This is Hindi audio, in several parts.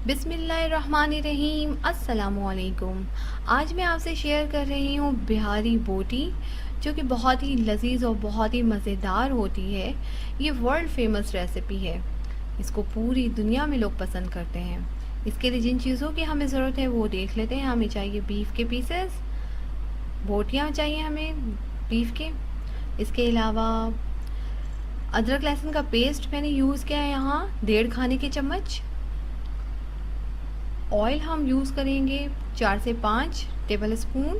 बिस्मिल्लाहिर्रहमानिर्रहीम। अस्सलामुअलैकुम। आज मैं आपसे शेयर कर रही हूँ बिहारी बोटी, जो कि बहुत ही लजीज और बहुत ही मज़ेदार होती है। ये वर्ल्ड फेमस रेसिपी है। इसको पूरी दुनिया में लोग पसंद करते हैं। इसके लिए जिन चीज़ों की हमें ज़रूरत है वो देख लेते हैं। हमें चाहिए बीफ के पीसेस, बोटियाँ चाहिए हमें बीफ के। इसके अलावा अदरक लहसुन का पेस्ट मैंने यूज़ किया है यहाँ 1.5 खाने के चम्मच। ऑयल हम यूज़ करेंगे 4 से 5 टेबल स्पून।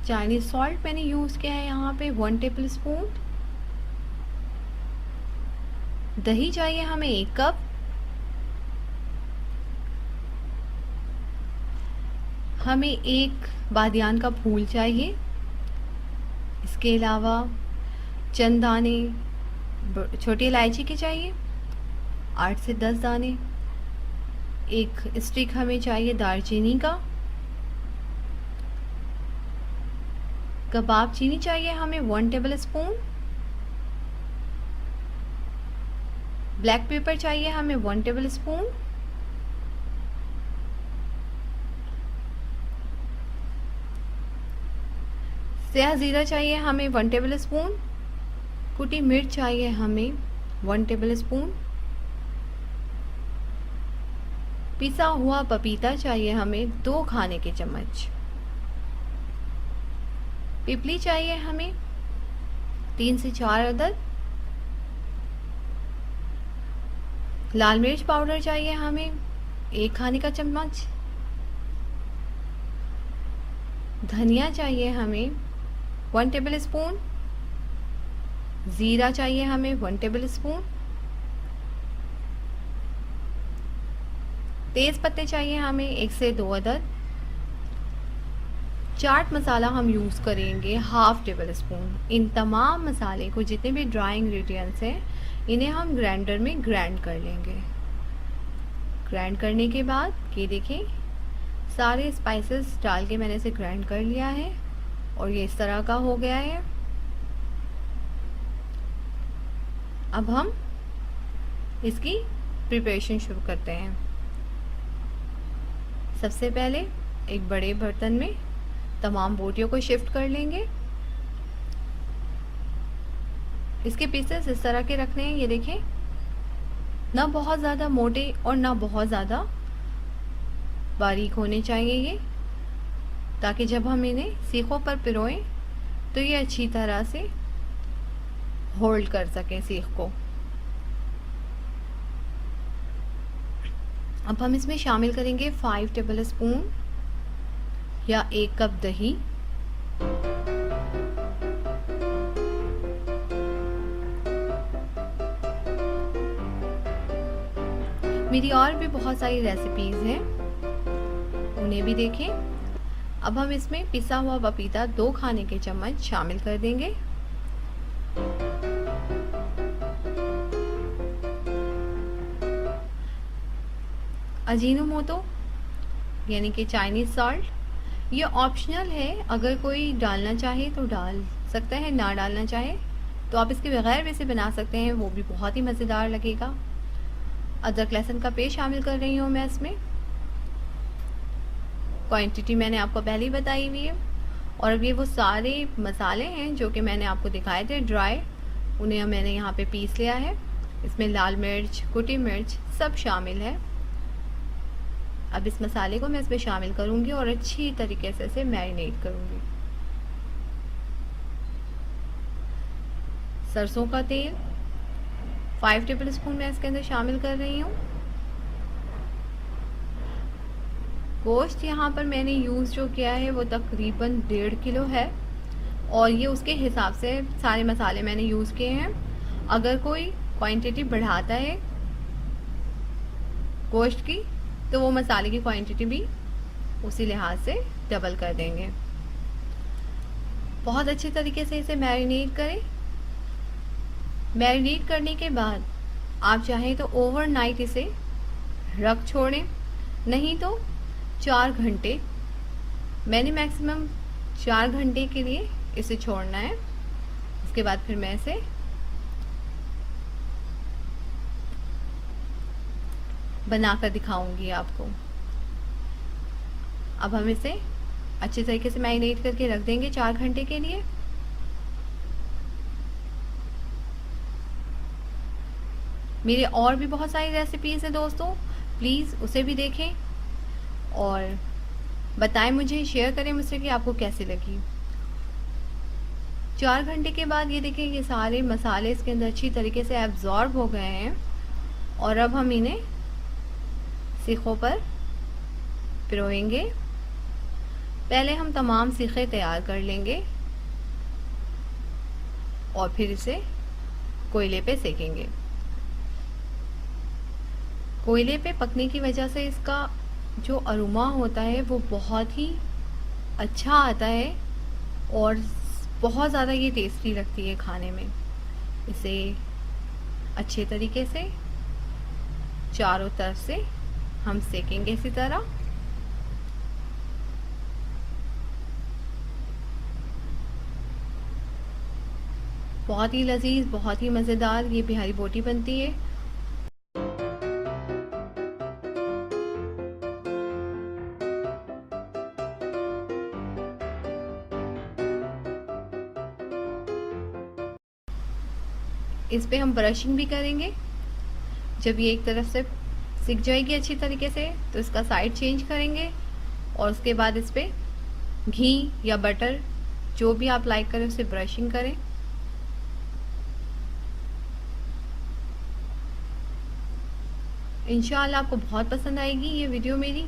चाइनीज़ सॉल्ट मैंने यूज़ किया है यहाँ पे 1 टेबल स्पून। दही चाहिए हमें 1 कप। हमें 1 बादियान का फूल चाहिए। इसके अलावा चंद दाने छोटी इलायची के चाहिए, 8 से 10 दाने। 1 स्टिक हमें चाहिए दालचीनी का। कबाब चीनी चाहिए हमें 1 टेबल स्पून। ब्लैक पेपर चाहिए हमें 1 टेबल स्पून। सया ज़ीरा चाहिए हमें 1 टेबल स्पून। कुटी मिर्च चाहिए हमें 1 टेबल स्पून। पिसा हुआ पपीता चाहिए हमें 2 खाने के चम्मच। पिपली चाहिए हमें 3 से 4 अदद। लाल मिर्च पाउडर चाहिए हमें 1 खाने का चम्मच। धनिया चाहिए हमें 1 टेबल स्पून। ज़ीरा चाहिए हमें 1 टेबल स्पून। तेज़ पत्ते चाहिए हमें 1 से 2 अदद। चाट मसाला हम यूज़ करेंगे 1/2 टेबल स्पून। इन तमाम मसाले को, जितने भी ड्राई इंग्रेडिएंट्स हैं, इन्हें हम ग्राइंडर में ग्राइंड कर लेंगे। ग्राइंड करने के बाद ये देखें, सारे स्पाइसेस डाल के मैंने इसे ग्राइंड कर लिया है और ये इस तरह का हो गया है। अब हम इसकी प्रिपरेशन शुरू करते हैं। सबसे पहले एक बड़े बर्तन में तमाम बोटियों को शिफ्ट कर लेंगे। इसके पीसेस इस तरह के रखने हैं, ये देखें, ना बहुत ज़्यादा मोटे और ना बहुत ज़्यादा बारीक होने चाहिए ये, ताकि जब हम इन्हें सीखों पर पिरोएं तो ये अच्छी तरह से होल्ड कर सकें सीख को। अब हम इसमें शामिल करेंगे 5 टेबल स्पून या 1 कप दही। मेरी और भी बहुत सारी रेसिपीज़ हैं, उन्हें भी देखें। अब हम इसमें पिसा हुआ पपीता 2 खाने के चम्मच शामिल कर देंगे। अजीनोमोटो यानी कि चाइनीज़ सॉल्ट, ये ऑप्शनल है। अगर कोई डालना चाहे तो डाल सकता है, ना डालना चाहे तो आप इसके बगैर भी इसे बना सकते हैं, वो भी बहुत ही मज़ेदार लगेगा। अदरक लहसुन का पेस्ट शामिल कर रही हूँ मैं इसमें। क्वांटिटी मैंने आपको पहले ही बताई हुई है। और अब ये वो सारे मसाले हैं जो कि मैंने आपको दिखाए थे ड्राई, उन्हें मैंने यहाँ पे पीस लिया है। इसमें लाल मिर्च, कुटी मिर्च सब शामिल है। अब इस मसाले को मैं इसमें शामिल करूँगी और अच्छी तरीके से इसे मैरिनेट करूँगी। सरसों का तेल 5 टेबल स्पून मैं इसके अंदर शामिल कर रही हूँ। गोश्त यहाँ पर मैंने यूज़ जो किया है वो तकरीबन 1.5 किलो है और ये उसके हिसाब से सारे मसाले मैंने यूज़ किए हैं। अगर कोई क्वांटिटी बढ़ाता है गोश्त की तो वो मसाले की क्वांटिटी भी उसी लिहाज से डबल कर देंगे। बहुत अच्छे तरीके से इसे मैरिनेट करें। मैरिनेट करने के बाद आप चाहें तो ओवरनाइट इसे रख छोड़ें, नहीं तो 4 घंटे, मैंने मैक्सिमम 4 घंटे के लिए इसे छोड़ना है। इस उसके बाद फिर मैं इसे बनाकर दिखाऊंगी आपको। अब हम इसे अच्छे तरीके से मैरिनेट करके रख देंगे 4 घंटे के लिए। मेरे और भी बहुत सारी रेसिपीज़ हैं दोस्तों, प्लीज़ उसे भी देखें और बताएं मुझे, शेयर करें मुझसे कि आपको कैसी लगी। 4 घंटे के बाद ये देखें, ये सारे मसाले इसके अंदर अच्छी तरीके से एब्जॉर्ब हो गए हैं और अब हम इन्हें सीखों पर पिरोएंगे। पहले हम तमाम सीखे तैयार कर लेंगे और फिर इसे कोयले पे सेकेंगे। कोयले पे पकने की वजह से इसका जो अरोमा होता है वो बहुत ही अच्छा आता है और बहुत ज़्यादा ये टेस्टी लगती है खाने में। इसे अच्छे तरीके से चारों तरफ से हम सेकेंगे इसी तरह। बहुत ही लजीज, बहुत ही मज़ेदार ये बिहारी बोटी बनती है। इस पे हम ब्रशिंग भी करेंगे। जब ये एक तरफ से सिक जाएगी अच्छी तरीके से तो इसका साइड चेंज करेंगे और उसके बाद इस पे घी या बटर जो भी आप लाइक करें उसे ब्रशिंग करें। इंशाअल्लाह आपको बहुत पसंद आएगी ये वीडियो मेरी।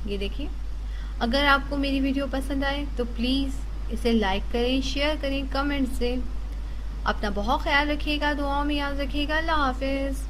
ये देखिए, अगर आपको मेरी वीडियो पसंद आए तो प्लीज़ इसे लाइक करें, शेयर करें, कमेंट से। अपना बहुत ख्याल रखिएगा, दुआओं में याद रखिएगा। अल्लाह हाफिज़।